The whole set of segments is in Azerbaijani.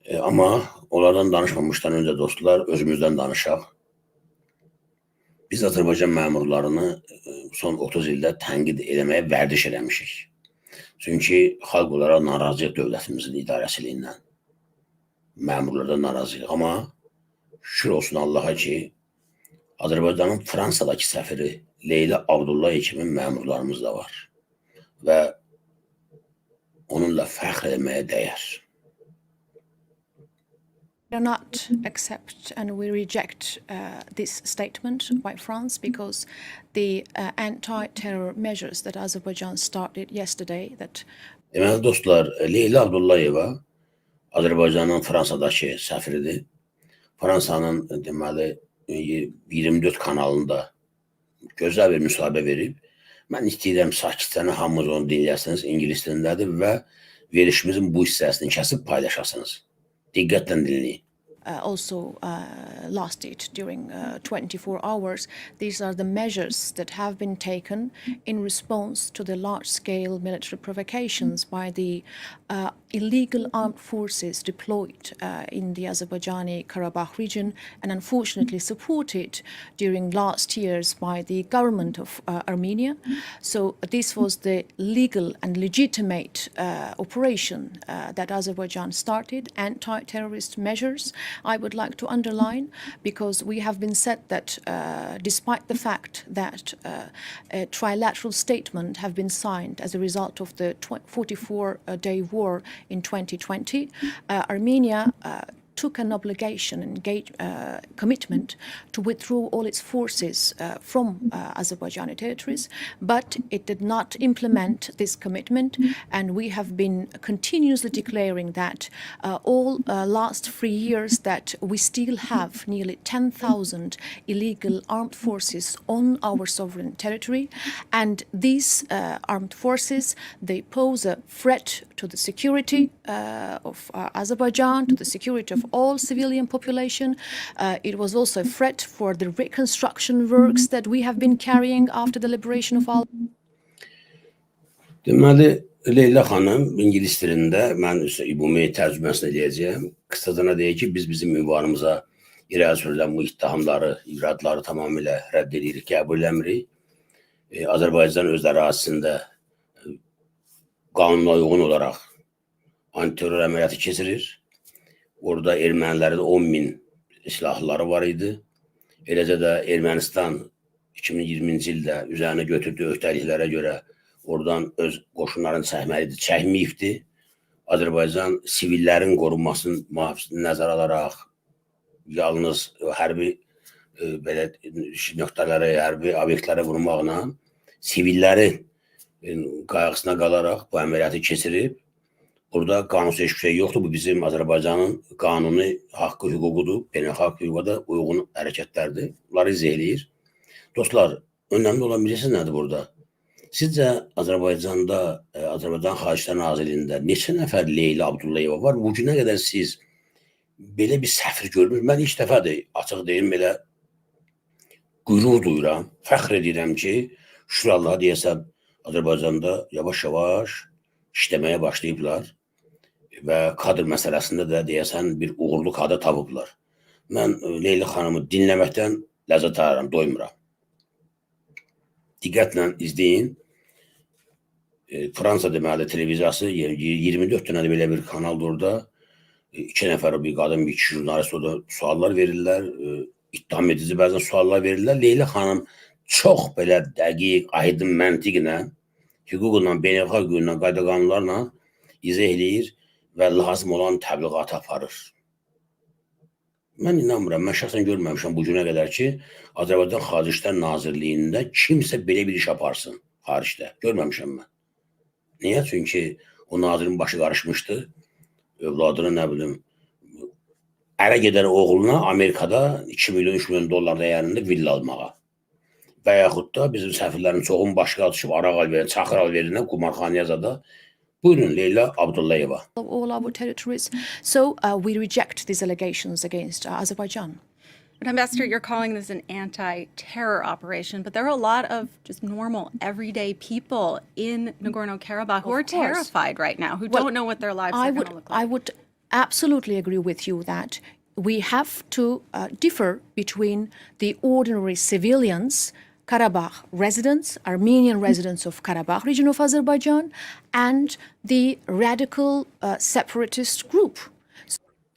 Amma onlardan danışmamışdan öncə dostlar, özümüzdən danışaq. Biz Azərbaycan məmurlarını son 30 ildə tənqid eləməyə vərdiş eləmişik. Çünki xalq olaraq narazıyıq dövlətimizin idarəçiliyindən. Məmurlardan narazıyıq. Amma şükür olsun Allaha ki, Azərbaycanın Fransadakı səfiri Leyla Abdullayevadan kimi məmurlarımız da var. Və onunla fəxr etməyə dəyər. We do not accept and we reject this statement by France because the anti-terror measures that Azerbaijan started yesterday that Deməli dostlar, Leyla Abdullayeva Azərbaycanın Fransadakı səfiridir. Fransanın deməli 24 kanalında gözəl bir müsahibə verib. Mən istəyirəm sakitcəni hamınız onu dinləyəsiniz, ingilis dilindədir və verişimizin bu hissəsini kəsib paylaşasınız. Diqqətlə dinləyin. Also lasted during 24 hours. These are the measures that have been taken in response to the large-scale military provocations by the illegal armed forces deployed in the Azerbaijani Karabakh region and unfortunately supported during last years by the government of Armenia. So this was the legal and legitimate operation that Azerbaijan started, anti-terrorist measures. I would like to underline, because we have been said that despite the fact that a trilateral statement have been signed as a result of the 44-day war in 2020, Armenia took an obligation and commitment to withdraw all its forces from Azerbaijani territories, but it did not implement this commitment, and we have been continuously declaring that all last 3 years that we still have nearly 10,000 illegal armed forces on our sovereign territory, and these armed forces, they pose a threat to the security of Azerbaijan, to the security of all civilian population. It was also a threat for the reconstruction works that we have been carrying after the liberation of all. Deməli, Leyla xanım ingilis dilində, mən ümumi tərcüməsini eləyəcəyəm. Qısacana deyək ki, biz bizim ünvanımıza irəli sürülən bu ittihamları, iradları tamamilə rədd edirik, qəbul eləmirik. Azərbaycan öz ərazisində qanuna uyğun olaraq antiterror əməliyyatı keçirir. Orada ermənilərin 10.000 silahlıları var idi. Eləcə də Ermənistan 2020-ci ildə üzərinə götürdüyü öhdəliklərə görə oradan öz qoşunlarını çəkməlidir, çəkməyibdir. Azərbaycan sivillərin qorunmasını nəzərə alaraq yalnız hərbi nöqtələrə, hərbi obyektlərə vurmaqla sivillərin qayğısına qalaraq bu əməliyyatı keçirib. Burada qanunsuz heç bir şey yoxdur. Bu bizim Azərbaycanın qanuni haqqı, hüququdur. Beynəlxalq hüquqa da uyğun hərəkətlərdir. Bunları izah eləyir. Dostlar, önəmli olan bilirsiniz nədir burada? Sizcə Azərbaycanda, Azərbaycan Xaricilər Nazirliyində neçə nəfər Leyla Abdullayeva var? Bu günə qədər siz belə bir səfir görmüş. Mən ilk dəfədir, açıq deyim, belə qürur duyuram, fəxr edirəm ki, şükür Allaha deyəsəm, Azərbaycanda yavaş-yavaş işləməyə başlayıblar. Və kadr məsələsində də deyəsən bir uğurlu kadr tapıblar. Mən Leyla xanımı dinləməkdən ləzzət alıram, doymuram. Diqqətlə izləyin. Fransa deməli televiziyası 24 dənə belə bir kanaldır orada. 2 nəfər bir qadın, bir kişi jurnalist orada suallar verirlər. İttiham edici bəzən suallar verirlər. Leyla xanım çox belə dəqiq, aydın məntiqlə, hüquqla, beynəlxalq hüquqla, qayda qanunlarla izah eləyir və lazım olan təbliğatı aparır. Mən inanmıram, mən şəxsən görməmişəm bu günə qədər ki, Azərbaycan Xaricilər Nazirliyində kimsə belə bir iş aparsın xaricdə. Görməmişəm mən. Niyə? Çünki o nazirin başı qarışmışdı. Övladını, nə bilim, ərə gedən oğluna Amerikada 2 milyon, 3 milyon dollar dəyərində villa almağa. Və yaxud da bizim səfirlərin çoxun başqa atışıb, araq alverin, çaxır alverindən qumarxanaya zada. Buyurun, Leyla Abdullayeva. All our territories. So we reject these allegations against Azerbaijan. But Ambassador, you're calling this an anti-terror operation, but there are a lot of just normal, everyday people in Nagorno-Karabakh who are terrified right now, who don't know what their lives are going to look like. I would absolutely agree with you that we have to differ between the ordinary civilians, Karabakh residents, Armenian residents of Karabakh region of Azerbaijan, and the radical separatist group.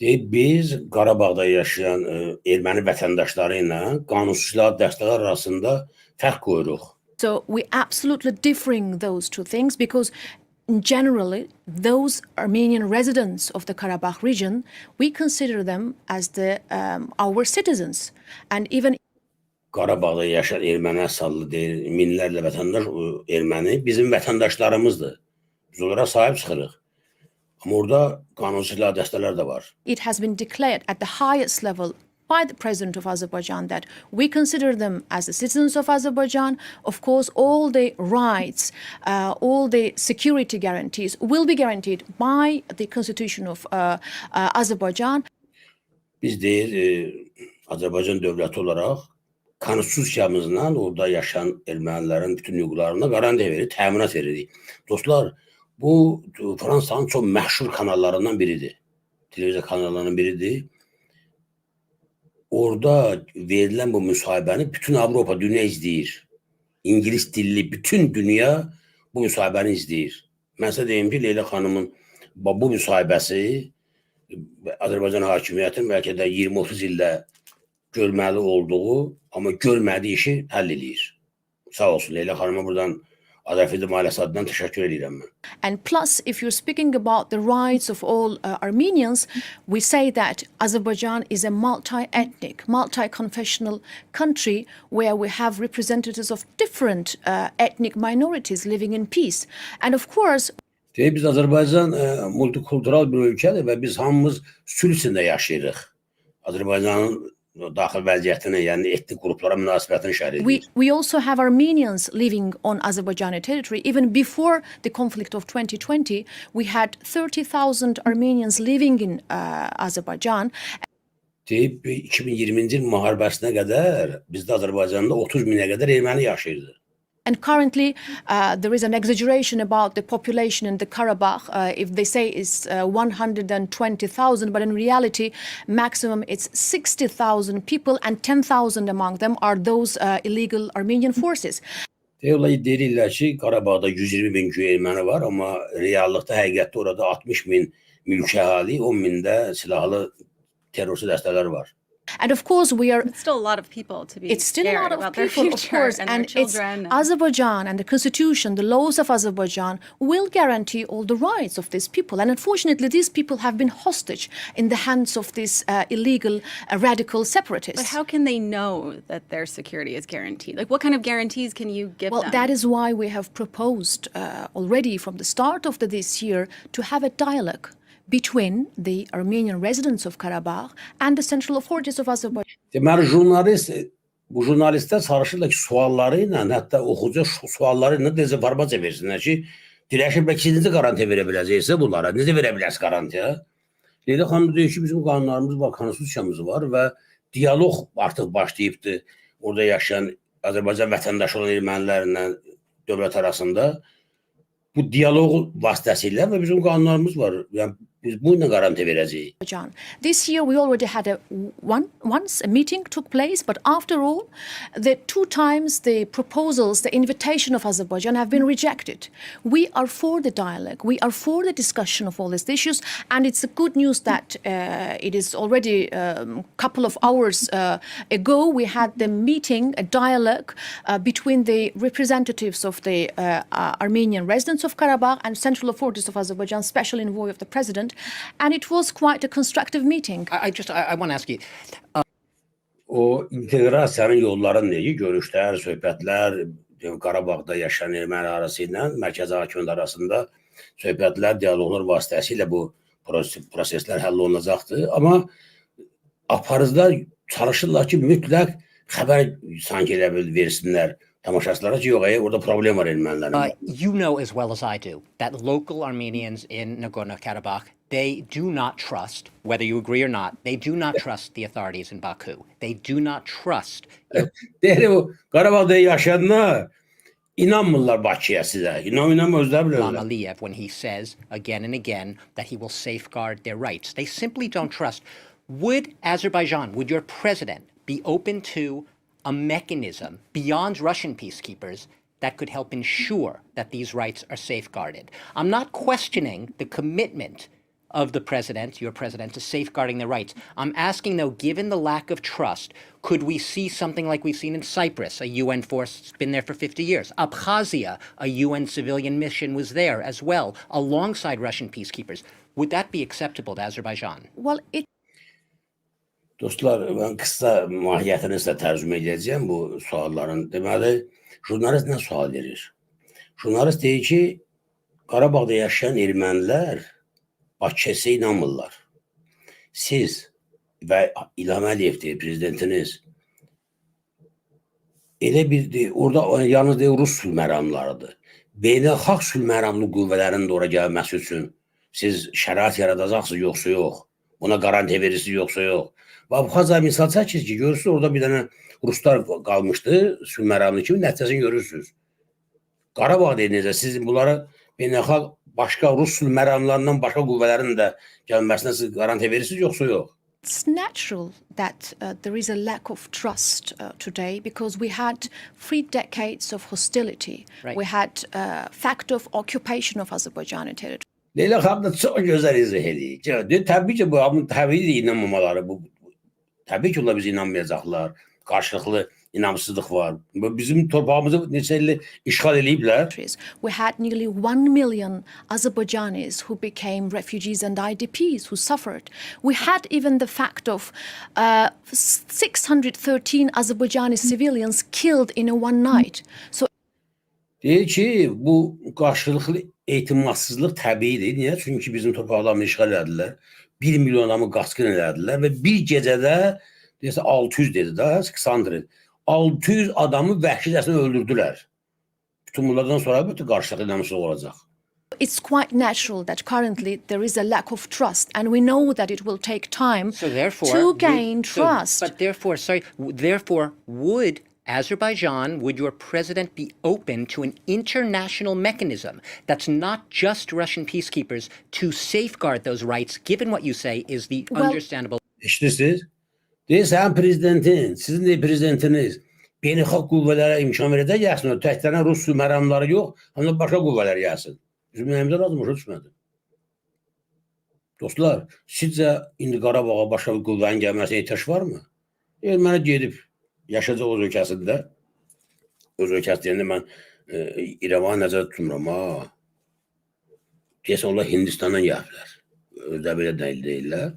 Biz Qarabağda yaşayan erməni vətəndaşları ilə qanunsuz silah dəstələr arasında fərq qoyuruq. So we absolutely differing those two things because generally those Armenian residents of the Karabakh region, we consider them as our citizens, and even Qarabağda yaşayan erməni əsallı deyil, minlərlə vətəndaş erməni bizim vətəndaşlarımızdır. Biz onlara sahib çıxırıq. Amma orada qanunsuz silah dəstələr də var. It has been declared at the highest level by the president of Azerbaijan that we consider them as the citizens of Azerbaijan. Of course, all the rights, all the security guarantees will be guaranteed by the constitution of Azerbaijan. Biz deyir, Azərbaycan dövləti olaraq konstitusiyamızla orada yaşayan ermənilərin bütün hüquqlarına qarantiya verir, təminat veririk. Dostlar, bu Fransanın çox məşhur kanallarından biridir. Televiziya kanallarından biridir. Orada verilən bu müsahibəni bütün Avropa, dünya izləyir. İngilis dilli bütün dünya bu müsahibəni izləyir. Mən sizə deyim ki, Leyla xanımın bu müsahibəsi Azərbaycan hakimiyyətinin bəlkə də 20-30 ildə görməli olduğu, amma görmədiyi işi həll edir. Sağ olsun, Leyla xanıma buradan Azərbaycan Maliyyəsi adından təşəkkür edirəm mən. And plus, if you're speaking about the rights of all Armenians, we say that Azerbaijan is a multi-ethnic, multi-confessional country where we have representatives of different ethnic minorities living in peace. And of course, biz Azərbaycan multikultural bir ölkədir və biz hamımız sülh içində yaşayırıq. Azərbaycanın daxil vəziyyətini, yəni etnik qruplara münasibətini şərh edir. We also have Armenians living on Azerbaijani territory. Even before the conflict of 2020, we had 30,000 Armenians living in Azerbaijan. 2020-ci il müharibəsinə qədər bizdə Azərbaycanda 30 minə qədər erməni yaşayırdı. And currently, there is an exaggeration about the population in the Karabakh. If they say it's 120,000, but in reality, maximum it's 60,000 people, and 10,000 among them are those illegal Armenian forces. Deyirlər, deyirlər ki, Qarabağda 120 bin güya erməni var, amma reallıqda, həqiqətdə orada 60 min mülki əhali, 10 min də silahlı terrorist dəstələr var. And of course, It's still a lot of people to be it's still a lot scared of about their people, of future course, and and their it's children. Azerbaijan and the constitution, the laws of Azerbaijan will guarantee all the rights of these people. And unfortunately, these people have been hostage in the hands of these illegal, radical separatists. But how can they know that their security is guaranteed? Like, what kind of guarantees can you give them? Well, that is why we have proposed already from the start of this year to have a dialogue between the Armenian residents of Karabakh and the central authorities of Azerbaijan. Deməli, bu jurnalistlər çalışırlar ki, sualları ilə, hətta oxucu sualları ilə dezinformasiya versinlər ki, dirəşir, bəlkə necə qarantiya verə biləcəksə bunlara, necə verə bilərsiniz qarantiya? Leyla xanım deyir ki, bizim qanunlarımız var, konstitusiyamız var və diyaloq artıq başlayıbdır. Orada yaşayan Azərbaycan vətəndaşı olan ermənilərlə dövlət arasında. Bu diyaloq vasitəsilə və bizim qanunlarımız var. Yəni, biz bununla qarantiya verəcəyik. This year we already had once a meeting took place, but after all, the two times the proposals, the invitation of Azerbaijan have been rejected. We are for the dialogue, we are for the discussion of all these issues, and it's a good news that it is already a couple of hours ago we had the meeting, a dialogue between the representatives of the Armenian residents of Karabakh and central authorities of Azerbaijan, special envoy of the president, and it was quite a constructive meeting. I want to ask you. O inteqrasiyanın yolları necə? Görüşlər, söhbətlər, Qarabağda yaşayan erməni arası ilə mərkəzi hakimiyyət arasında söhbətlər, diyaloqlar vasitəsilə bu proseslər həll olunacaqdır. Amma aparıcılar çalışırlar ki, mütləq xəbər sanki elə versinlər tamaşaçılara ki, yox, orada problem var ermənilərin. You know as well as I do that local Armenians in Nagorno-Karabakh, they do not trust, whether you agree or not, they do not trust the authorities in Baku. They do not trust. Deyir, Qarabağda yaşayanlar İnanmırlar Bakıya sizə. İnanmır özləri bilirlər. Aliyev when he says again and again that he will safeguard their rights. They simply don't trust. Would Azerbaijan, would your president be open to a mechanism beyond Russian peacekeepers that could help ensure that these rights are safeguarded? I'm not questioning the commitment of the president, your president, to safeguarding their rights. I'm asking, though, given the lack of trust, could we see something like we've seen in Cyprus, a UN force that's been there for 50 years? Abkhazia, a UN civilian mission was there as well, alongside Russian peacekeepers. Would that be acceptable to Azerbaijan? Well, it Dostlar, mən qısa mahiyyətini sizə tərcümə edəcəyim bu sualların. Deməli, jurnalist nə sual verir? Jurnalist deyir ki, Qarabağda yaşayan ermənilər Bakıya inanmırlar. Siz və İlham Əliyev deyir, prezidentiniz, elə bir, orada yalnız deyir, Rus sülh məramlarıdır. Beynəlxalq sülh məramlı qüvvələrin də ora gəlməsi üçün siz şərait yaradacaqsınız, yoxsa yox. Buna garanti verirsiniz, yoxsa yox. Və Abxazaya misal çəkir ki, görürsünüz, orada bir dənə Ruslar qalmışdı, sülh məramlı kimi, nəticəsini görürsünüz. Qarabağ deyinəcək, siz bunları beynəlxalq başqa Rus sülh məramlarından başqa qüvvələrin də gəlməsinə siz garanti verirsiniz, yoxsa yox? It's natural that there is a lack of trust today because we had 3 decades of hostility. Right. We had fact of occupation of Azerbaijani territory. Leyla xanım da çox gözəl izah edir. Təbii ki, bu təbii də inanmamaları, təbii ki, onlar bizə inanmayacaqlar. Qarşılıqlı inamsızlıq var. Bizim torpağımızı neçə illik işğal ediblər. We had nearly 1 million Azerbaijanis who became refugees and IDPs who suffered. We had even the fact of 613 Azerbaijani civilians killed in a one night. So Deyir ki, bu qarşılıqlı etimadsızlıq təbiidir. Niyə? Çünki bizim torpaqlarımızı işğal edilər. 1 milyon adamı qaçqın elədilər və bir gecədə deyəsə 600 dedi də, Aleksandr 600 adamı vəhşicəsinə öldürdülər. Bütün bunlardan sonra bütün qarşılıqlı inamsızlıq olacaq. it's quite natural that currently there is a lack of trust, and we know that it will take time to gain trust. But therefore, would Azerbaijan, would your president be open to an international mechanism that's not just Russian peacekeepers to safeguard those rights, given what you say is the understandable... İşte sen prezidentin, sizin de prezidentiniz beynəlxalq qüvvələrə imkan verəcək gəlsin. Təkcə Rus məramları yox, həm də başqa qüvvələr gəlsin. Bizim nəyimizə razımışıq, düşmədi. Dostlar, sizcə indi Qarabağa başqa bir qüvvənin gəlməsinə ehtiyac varmı? Erməni gedib yaşayacaq öz ölkəsində. Öz ölkəsi deyəndə mən İrəvanı nəzərdə tutmuram. Deyəsən onlar Hindistandan gəliblər. Özdə belə deyirlər.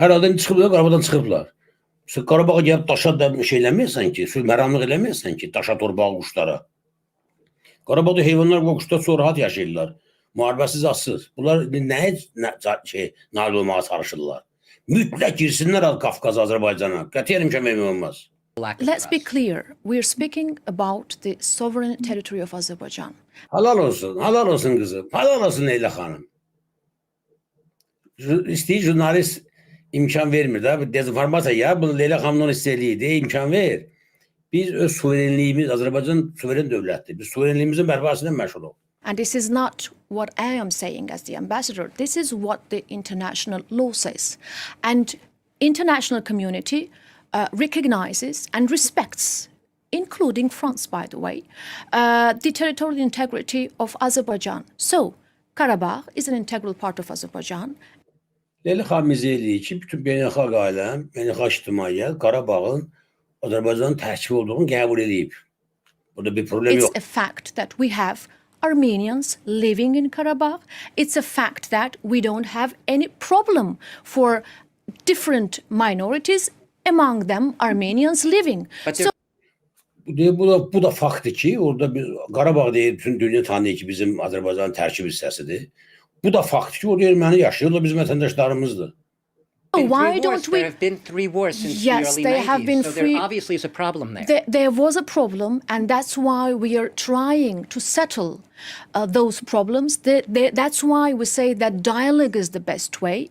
Hər halda çıxıblar, Qarabağdan çıxıblar. Qarabağa gəlib daşa da şey eləməyəsən ki, sülh məramlıq eləməyəsən ki, daşa, torbağa, quşlara. Qarabağda heyvanlar və quşlar çox rahat yaşayırlar. Müharibəsiz asır. Bunlar nəyə nail olmağa çalışırlar? Mütləq girsinlər Qafqaz, Azərbaycana. Qətiyyən imkan vermək olmaz. Let's be clear. We're speaking about the sovereign territory of Azerbaijan. Halal olsun kızım. Halal olsun Leyla xanım. İstəyir jurnalist imkan vermir də. Dezinformasiya ya. Bunu Leyla xanımdan onu istəyir. İmkan ver. Biz öz suverenliyimiz, Azərbaycan suveren dövlətdir. Biz suverenliyimizin bərpasından məşğul ol. And this is not what I am saying as the ambassador. This is what the international law says. And international community recognizes and respects, including France, by the way, the territorial integrity of Azerbaijan. So, Karabakh is an integral part of Azerbaijan. Leyla xanım izah edir ki, bütün beynəlxalq aləm, beynəlxalq ictimaiyyət Qarabağın Azərbaycanın təşkil olduğunu qəbul edib. Burada bir problem yox. It's a fact that we have Armenians living in Karabakh. It's a fact that we don't have any problem for different minorities, among them Armenians living. Bu da faktdır ki, orada bir Qarabağ deyir, bütün dünya tanıyır ki, bizim Azərbaycanın tərkib hissəsidir. Bu da faktdır ki, orada erməni yaşayır, o bizim vətəndaşlarımızdır. Why don't we? There have been 3 wars since Yes, the early they 90s, have been so free. there obviously is a problem there. There was a problem, and that's why we are trying to settle those problems. That's why we say that dialogue is the best way.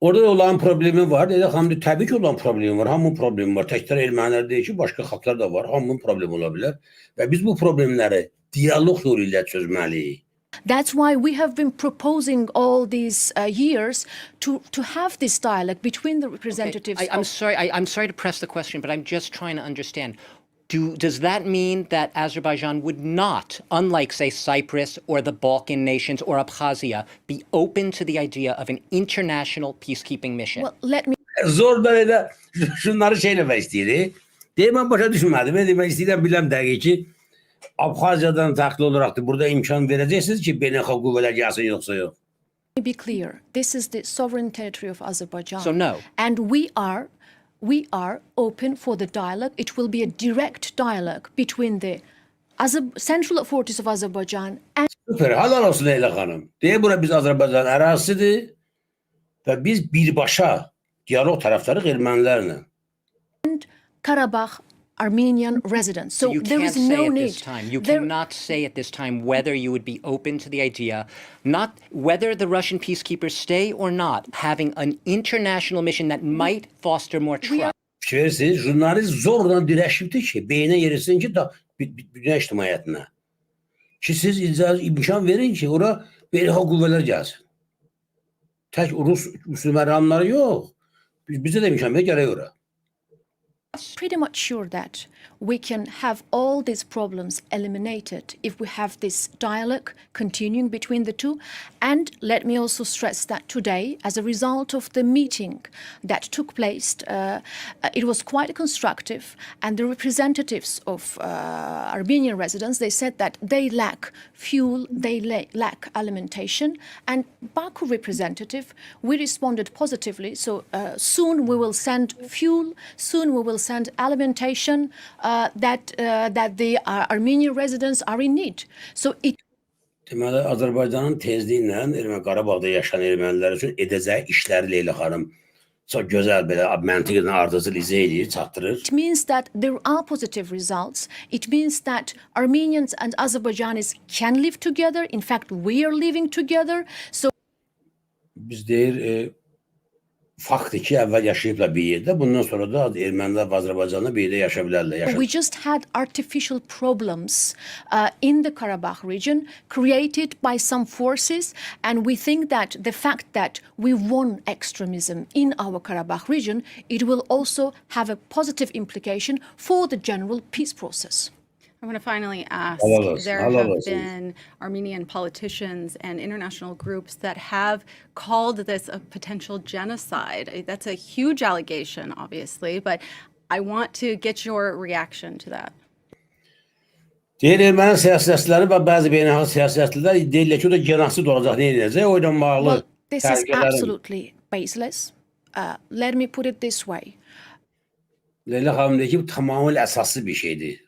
Orada olan problemi var. Leyla xanım deyir, təbii ki olan problemi var. Hamının problemi var. Təkrar ermənilər deyir ki, başqa xalqlar da var. Hamının problemi ola bilər. Və biz bu problemləri diyaloq yolu ilə çözməliyik. That's why we have been proposing all these years to have this dialogue between the representatives. I'm sorry. I'm sorry to press the question, but I'm just trying to understand. Does that mean that Azerbaijan would not, unlike, say, Cyprus or the Balkan nations or Abkhazia, be open to the idea of an international peacekeeping mission? Well, let me Zordan elə şunları eləmək istəyir. Deyir, mən başa düşmədim. Mən demək istəyirəm, biləm dəqiq ki, Abxaziyadan fərqli olaraq da burada imkan verəcəksiniz ki, beynəlxalq qüvvələr gəlsin, yoxsa yox. be clear. This is the sovereign territory of Azerbaijan. So no. And we are open for the dialogue. It will be a direct dialogue between the central authorities of Azerbaijan and Süper, halal olsun Leyla xanım. Deyir, bura biz Azərbaycan ərazisidir və biz birbaşa diyaloq tərəfdarıq ermənilərlə. Karabakh Armenian residents. So You there can't is say no at need. this time. You There- cannot say at this time whether you would be open to the idea, not whether the Russian peacekeepers stay or not, having an international mission that might foster more trust. Fikirsiz, jurnalist zorla dirəşibdir ki, beynə yerisin ki, dünya ictimaiyyətinə. Ki, siz imkan verin ki, ora beynəlxalq qüvvələr gəlsin. Tək Rus müsəlmanları yox. Bizə də imkan ver, gərək ora. Pretty much sure that we can have all these problems eliminated if we have this dialogue continuing between the two. And let me also stress that today, as a result of the meeting that took place, it was quite constructive, and the representatives of Armenian residents, they said that they lack fuel, they lack alimentation, and Baku representative, we responded positively. So soon we will send fuel, soon we will send alimentation that the Armenian residents are in need. So it Deməli, Azərbaycanın tezliklə Qarabağda yaşayan ermənilər üçün edəcəyi işləri Leyla xanım çox gözəl belə məntiqlə ardıcıl izah edir, çatdırır. It means that there are positive results. It means that Armenians and Azerbaijanis can live together. In fact, we are living together. So Biz deyir, faktdır ki, əvvəl yaşayıblar bir yerdə, bundan sonra da ermənilər və Azərbaycanla bir yerdə yaşa bilərlər. we just had artificial problems in the Karabakh region created by some forces, and we think that the fact that we won extremism in our Karabakh region, it will also have a positive implication for the general peace process. I want to finally ask, there Allah have olsun. been Armenian politicians and international groups that have called this a potential genocide. That's a huge allegation, obviously, but I want to get your reaction to that. Deyir, erməni siyasətçiləri və bəzi beynəlxalq siyasətçilər deyirlər ki, o da genosid olacaq, nə edəcək? O ilə bağlı Well, this is təhlükələrin- absolutely baseless. Let me put it this way. Leyla xanım deyir ki, bu tamamilə əsaslı bir şeydir.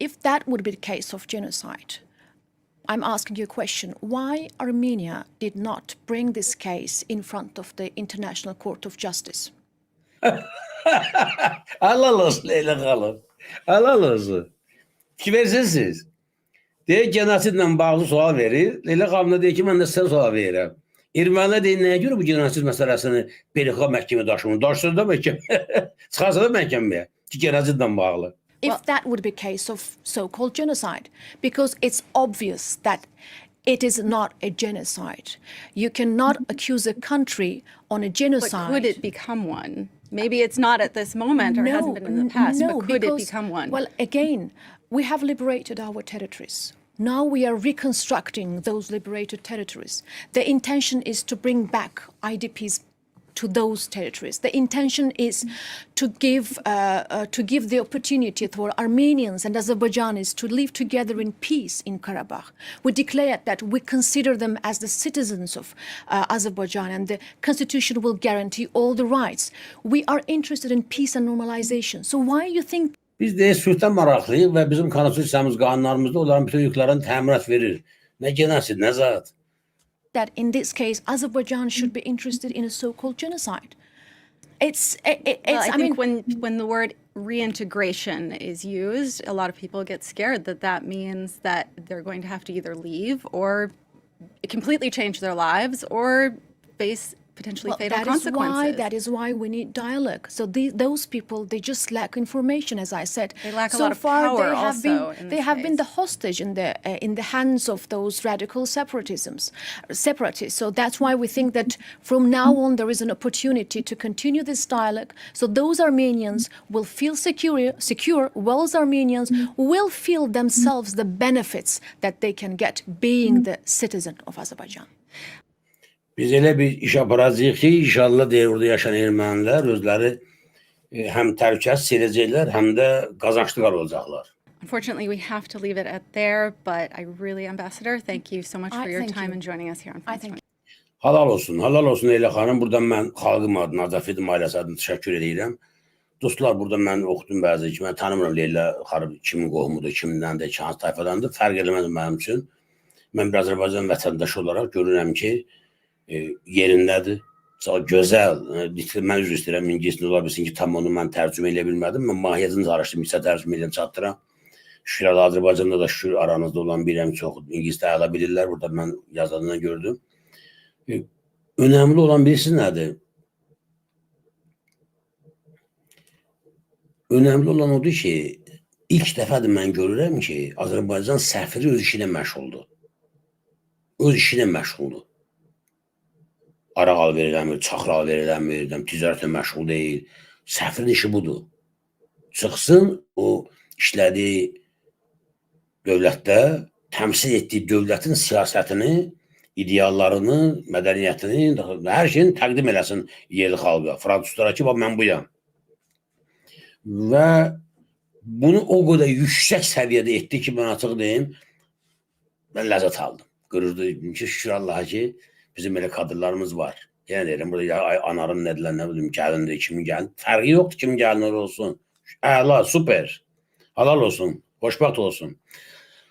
If that would be the case of genocide, I'm asking you a question. Why Armenia did not bring this case in front of the International Court of Justice? Halal olsun Leyla xanım. Halal olsun. Fikir verirsiniz. Deyir, genosidlə bağlı sual verir. Leyla xanım da deyir ki, mən də sizə sual verirəm. Ermənilər deyir, nəyə görə bu genosid məsələsini beynəlxalq məhkəməyə daşımır? Daşsın da məhkəməyə. Çıxarsa da məhkəməyə. Ki, genosidlə bağlı. If that would be a case of so-called genocide, because it's obvious that it is not a genocide. You cannot accuse a country on a But genocide. could it become one? Maybe it's not at this moment or hasn't been in the past, no, but could it because, become one? Well, again, we have liberated our territories. Now we are reconstructing those liberated territories. The intention is to bring back IDPs to those territories. The intention is to give the opportunity for Armenians and Azerbaijanis to live together in peace in Karabakh. We declared that we consider them as the citizens of Azerbaijan, and the constitution will guarantee all the rights. We are interested in peace and normalization. So why you think Biz deyir, sülhdən maraqlıyıq və bizim konstitusiyamız, qanunlarımızda onların bütün hüquqlarını təminat verir. Nə genosid, nə zat. that in this case Azerbaijan should be interested in a so-called genocide? It's Well, I mean, think when the word reintegration is used, a lot of people get scared that that means that they're going to have to either leave or completely change their lives or face potentially Well, fatal consequences. that is why we need dialogue. So those people, they just lack information, as I said. They lack a so lot of far, power they have also been, in they this have been case. the hostage in the hands of those radical separatists. So that's why we think that from now on there is an opportunity to continue this dialogue. So those Armenians will feel secure, whilst Armenians will feel themselves the benefits that they can get being the citizen of Azerbaijan. Biz elə bir iş aparacağıq ki, inşallah deyir, orada yaşayan ermənilər özləri həm təhlükəsiz edəcəklər, həm də qazançlı olacaqlar. Unfortunately, we have to leave it at there, but I really, Ambassador, thank you so much for your thank time you. and joining us here on I France think 20. Halal olsun Leyla xanım. Buradan mən xalqım adına, Azərbaycan ailəsi adına təşəkkür edirəm. Dostlar, burada mən oxudum bəzi ki, mən tanımıram Leyla xanım kimin qohumudur, kimindəndir, hansı tayfadandır, fərq eləməz mənim üçün. Mən bir Azərbaycan vətəndaşı olaraq görürəm ki, yerindədir. Gözəl, mən üzr istəyirəm, ingiliscə ola bilsin ki, tam onu mən tərcümə edə bilmədim. Mən mahiyyətini araşdırdım, hissə tərcümə edən çatdıram. Şükür Azərbaycanda da şükür aranızda olan birəm çox ingiliscə ala bilirlər. Burada mən yazadığını gördüm. Önemli olan birisi nədir? Önemli olan odur ki, ilk dəfədir mən görürəm ki, Azərbaycan səfiri öz işinə məşğuldur. Öz işinə məşğuldur. Araq al verilənmir, çaxır al verilənmir, ticarətlə məşğul deyil. Səfirin işi budur. Çıxsın, o işlədiyi dövlətdə təmsil etdiyi dövlətin siyasətini, ideallarını, mədəniyyətini, hər şeyini təqdim eləsin yerli xalqa. Fransızlara ki, mən buyam. Və bunu o qədər yüksək səviyyədə etdi ki, mən açıq deyim, mən ləzzət aldım. Qürurdu ki, şükür Allaha ki, bizim elə kadrlarımız var. Yəni deyirəm, burada anarın nədirlər, nə bilim, gəlindir, kimin gəlin. Fərqi yoxdur, kimin gəlin olsun. Əla, super. Halal olsun, xoşbəxt olsun.